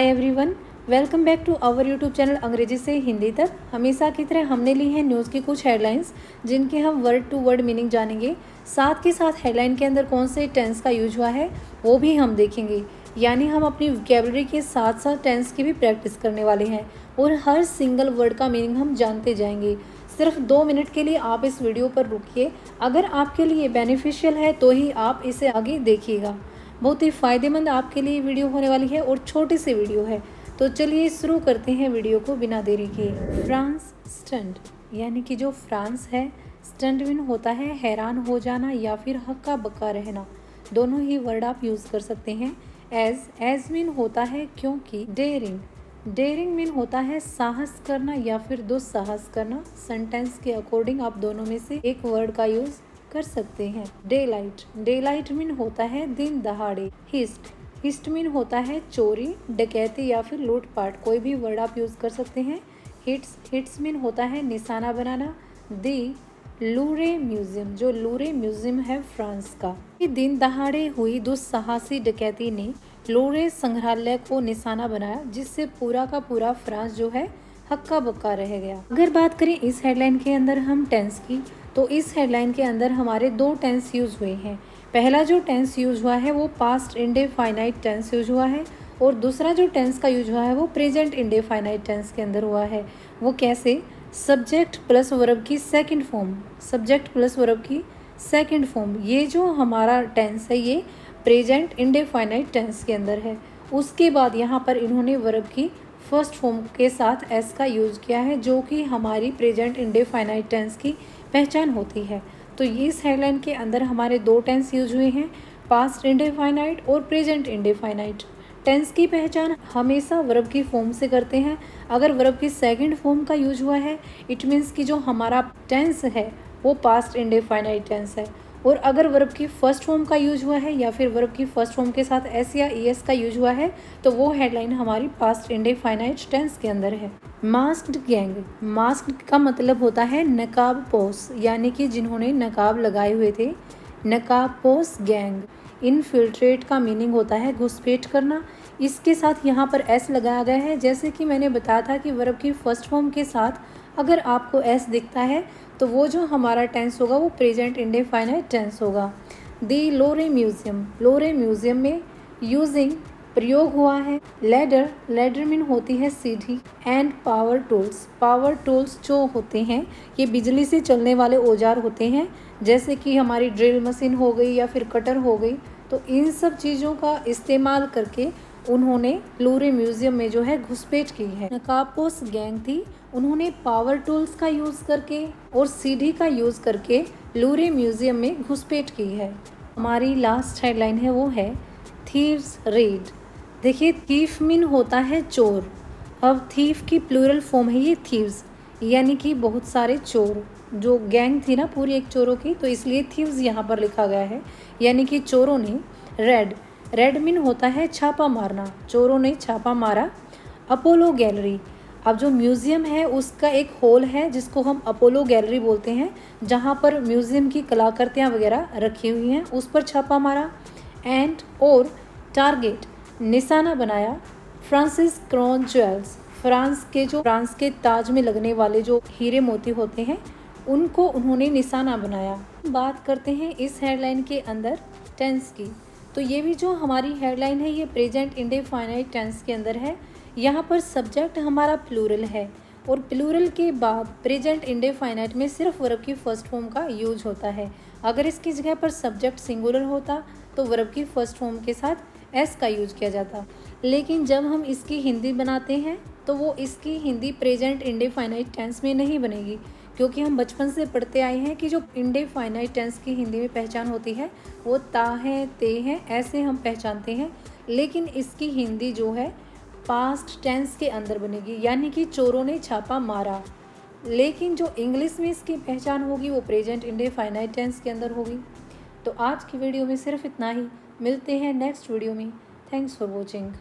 Hi everyone, welcome back to our YouTube channel अंग्रेजी से हिंदी तक। हमेशा की तरह हमने ली है न्यूज़ की कुछ हेडलाइंस जिनके हम वर्ड टू वर्ड मीनिंग जानेंगे। साथ के साथ हेडलाइन के अंदर कौन से टेंस का यूज हुआ है वो भी हम देखेंगे। यानी हम अपनी वोकैबुलरी के साथ साथ टेंस की भी प्रैक्टिस करने वाले हैं और हर सिंगल वर्ड का मीनिंग हम जानते जाएंगे। सिर्फ 2 मिनट के लिए आप इस वीडियो पर रुकिए। अगर आपके लिए बेनिफिशियल है तो ही आप इसे आगे देखिएगा। बहुत ही फ़ायदेमंद आपके लिए वीडियो होने वाली है और छोटी सी वीडियो है। तो चलिए शुरू करते हैं वीडियो को बिना देरी किए। फ्रांस स्टंट, यानी कि जो फ्रांस है, स्टंट मीन होता है हैरान हो जाना या फिर हक्का बक्का रहना। दोनों ही वर्ड आप यूज़ कर सकते हैं। एज मीन होता है क्योंकि। डेयरिंग मीन होता है साहस करना या फिर दुस्साहस करना। सेंटेंस के अकॉर्डिंग आप दोनों में से एक वर्ड का यूज़ कर सकते हैं। डेलाइट मीन होता है दिन दहाड़े। हिस्ट मीन होता है चोरी, डकैती या फिर लूटपाट। कोई भी वर्ड आप यूज़ कर सकते हैं। हिट्स मीन होता है निशाना बनाना। दी लूरे म्यूजियम, जो लूरे म्यूजियम है फ्रांस का, दिन दहाड़े हुई दुस्साहसी डकैती ने लूरे संग्रहालय को निशाना बनाया, जिससे पूरा का पूरा फ्रांस जो है हक्का बक्का रह गया। अगर बात करें इस हेडलाइन के अंदर हम टेंस की, तो इस हेडलाइन के अंदर हमारे 2 टेंस यूज हुए हैं। पहला जो टेंस यूज हुआ है वो पास्ट इंडेफाइनाइट टेंस यूज हुआ है और दूसरा जो टेंस का यूज हुआ है वो प्रेजेंट इंडेफाइनाइट टेंस के अंदर हुआ है। वो कैसे? सब्जेक्ट प्लस वर्ब की सेकंड फॉर्म। ये जो हमारा टेंस है ये प्रेजेंट इंडेफाइनाइट टेंस के अंदर है। उसके बाद यहाँ पर इन्होंने वर्ब की फर्स्ट फॉर्म के साथ एस का यूज किया है, जो कि हमारी प्रेजेंट इंडेफाइनाइट टेंस की पहचान होती है। तो ये इस हेडलाइन के अंदर हमारे 2 टेंस यूज हुए हैं, पास्ट इंडेफाइनाइट और प्रेजेंट इंडेफाइनाइट। टेंस की पहचान हमेशा वर्ब की फॉर्म से करते हैं। अगर वर्ब की सेकंड फॉर्म का यूज हुआ है, इट मीन्स कि जो हमारा टेंस है वो पास्ट इंडेफाइनाइट टेंस है। और अगर वर्ब की फर्स्ट फॉर्म का यूज हुआ है या फिर वर्ब की फर्स्ट फॉर्म के साथ एस या ईएस का यूज हुआ है, तो वो हेडलाइन हमारी पास्ट इंडेफाइनाइट टेंस के अंदर है। मास्क्ड गैंग, मास्क का मतलब होता है नकाब पोश, यानी कि जिन्होंने नकाब लगाए हुए थे। नकाब पोश गैंग। इनफिल्ट्रेट का मीनिंग होता है घुसपैठ करना। इसके साथ यहाँ पर एस लगाया गया है। जैसे कि मैंने बताया था कि वर्ब की फर्स्ट फॉर्म के साथ अगर आपको एस दिखता है तो वो जो हमारा टेंस होगा वो प्रेजेंट इंडेफाइनाइट टेंस होगा। दी लोरे म्यूजियम में यूजिंग प्रयोग हुआ है। लेडर मीन होती है सीढ़ी। एंड पावर टूल्स जो होते हैं ये बिजली से चलने वाले औजार होते हैं, जैसे कि हमारी ड्रिल मशीन हो गई या फिर कटर हो गई। तो इन सब चीज़ों का इस्तेमाल करके उन्होंने लूरे म्यूजियम में जो है घुसपैठ की है। नकाबपोश गैंग थी, उन्होंने पावर टूल्स का यूज़ करके और सीढ़ी का यूज़ करके लूरे म्यूजियम में घुसपैठ की है। हमारी लास्ट हेडलाइन है वो है थीव्स रेड। देखिए, थीफ मीन होता है चोर। अब थीफ की प्लूरल फॉर्म है ये थीव्स, यानी कि बहुत सारे चोर। जो गैंग थी ना पूरी एक चोरों की, तो इसलिए थीव्स यहाँ पर लिखा गया है, यानी कि चोरों ने। रेड मीन होता है छापा मारना, चोरों ने छापा मारा। अपोलो गैलरी, अब जो म्यूज़ियम है उसका एक हॉल है जिसको हम अपोलो गैलरी बोलते हैं, जहाँ पर म्यूज़ियम की कलाकृतियाँ वगैरह रखी हुई हैं, उस पर छापा मारा। एंड और टारगेट, निशाना बनाया। फ्रांसिस क्राउन ज्वेल्स, फ्रांस के ताज में लगने वाले जो हीरे मोती होते हैं उनको उन्होंने निशाना बनाया। बात करते हैं इस हेडलाइन के अंदर टेंस की। तो ये भी जो हमारी हेडलाइन है ये प्रेजेंट इंडेफाइनाइट टेंस के अंदर है। यहाँ पर सब्जेक्ट हमारा प्लूरल है और प्लूरल के बाद प्रेजेंट इंडेफाइनाइट में सिर्फ वर्ब की फर्स्ट फॉर्म का यूज होता है। अगर इसकी जगह पर सब्जेक्ट सिंगुलर होता तो वर्ब की फर्स्ट फॉर्म के साथ एस का यूज किया जाता। लेकिन जब हम इसकी हिंदी बनाते हैं तो वो इसकी हिंदी प्रेजेंट इंडेफाइनाइट टेंस में नहीं बनेगी, क्योंकि हम बचपन से पढ़ते आए हैं कि जो इंडेफाइनाइट टेंस की हिंदी में पहचान होती है वो ता है, ते हैं, ऐसे हम पहचानते हैं। लेकिन इसकी हिंदी जो है पास्ट टेंस के अंदर बनेगी, यानी कि चोरों ने छापा मारा। लेकिन जो इंग्लिश में इसकी पहचान होगी वो प्रेजेंट इंडेफाइनाइट टेंस के अंदर होगी। तो आज की वीडियो में सिर्फ इतना ही। मिलते हैं नेक्स्ट वीडियो में। Thanks for watching.